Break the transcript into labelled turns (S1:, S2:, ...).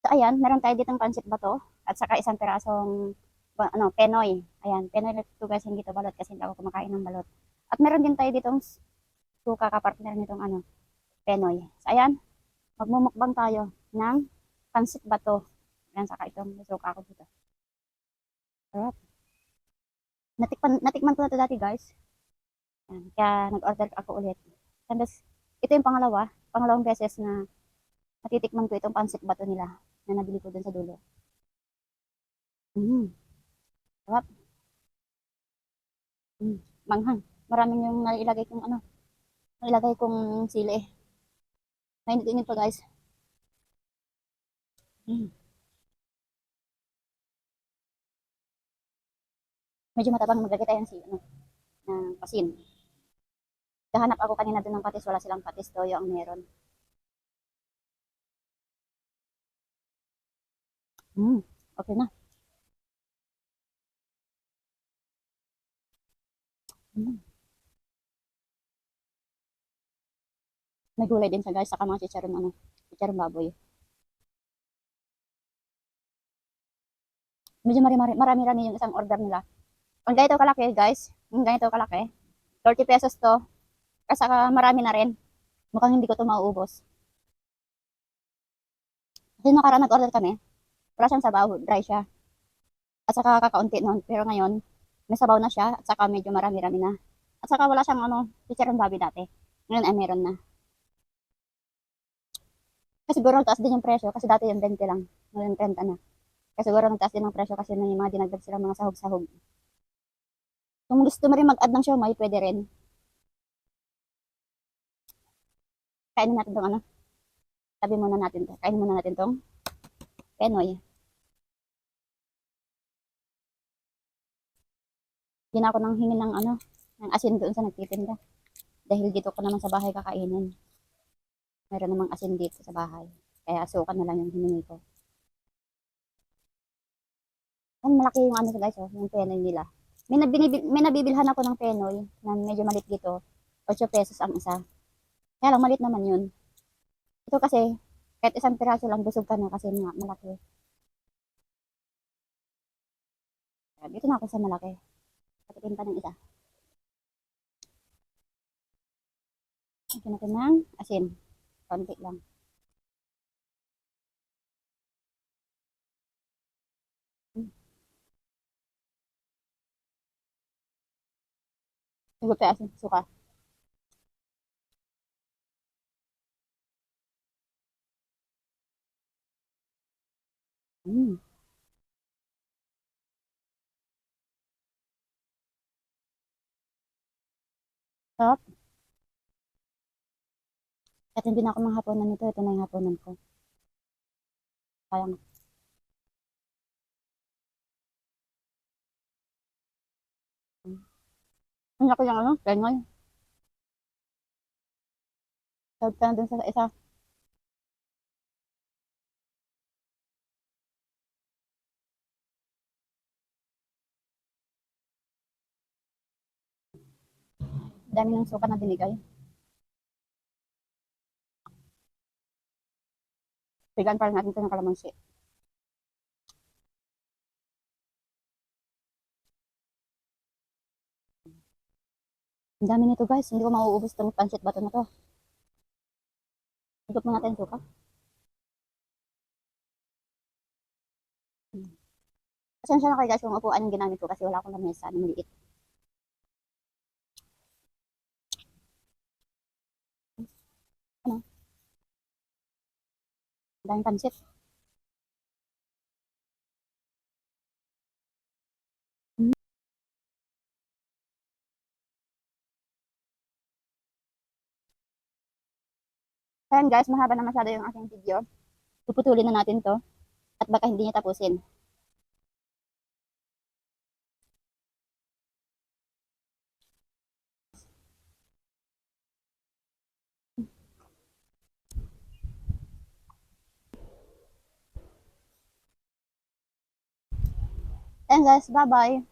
S1: So, ayan, meron tayo ditong pansit bato at saka isang pirasong penoy. Ayan, penoy na ito guys, hindi ito balot kasi hindi ako kumakain ng balot. At meron din tayo ditong suka kapartner nitong penoy. So, ayan, magmumukbang tayo ng pansit bato. Ayan, saka itong suka ko dito. Sarap. Natikman ko na ito dati guys. Ayan, kaya nag-order ako ulit. Tapos, ito yung pangalawang beses na natitikman ko itong pansit bato nila na nabili ko dun sa dulo. Sarap. Manghang. Maraming yung nailagay kong sili. Nainit-init pa guys. Mm. Medyo matabang maglagay tayo ng pasin. Kahanap ako kanina doon ng patis, wala silang patis, toyo ang meron. Okay na. Mm. May gulay din sa guys, saka mga chicharon baboy. Medyo marami-rami yung isang order nila. Kung ganito kalaki guys, kung ganito kalaki, 30 pesos to, at saka marami na rin. Mukhang hindi ko to mauubos. Kasi nakaraan nag-order kami, wala siyang sabaw, dry siya. At saka kakaunti nun, pero ngayon, may sabaw na siya, at saka medyo marami-rami na. At saka wala siyang chicharon baboy dati. Ngayon ay meron na. Kasi siguro nagtaas din yung presyo, kasi dati yung 20 lang, ngayon 30 na. Kasi siguro nagtaas din ng presyo kasi may mga dinagdag silang mga sahog-sahog. Kung gusto mo rin mag-add ng siomay, pwede rin. Kainin natin tong tabi muna natin to. Kainin muna natin tong penoy. Hindi na ako nang hingin ng asin doon sa nagtitinda. Dahil dito ko naman sa bahay kakainin. Meron namang asin dito sa bahay. Kaya asukan na lang yung hiningi ko. Ay, malaki yung guys, yung penoy nila. May nabibilhan ako ng penoy na medyo malit dito. 8 pesos ang isa. Kaya lang malit naman yun. Ito kasi, kahit isang piraso lang, busog ka na kasi nga malaki. Dito na ako sa malaki. Patikim pa ng isa. Ito natin ng asin. Konti lang. Huwag tayo asin, suka. Mm. Sarap. At hindi na ako manghaponan nito. Ito na yung haponan ko. Sayang. Ang laki yung penoy. Tawag ka na dun sa isa. Dami ng suka na binigay. Bigyan pa rin natin ito ng kalamansi. Ang dami nito guys. Hindi ko mauubos itong pancit bato na to. Ikot mo natin suka. Pasensya na kayo guys kung upuan yung ginamit ko kasi wala akong lamesa na maliit. Ano? Ang daming pancit. Ayan guys, mahaba na masyado yung aking video. Puputulin na natin to at baka hindi niya tapusin. Ayan guys, bye-bye.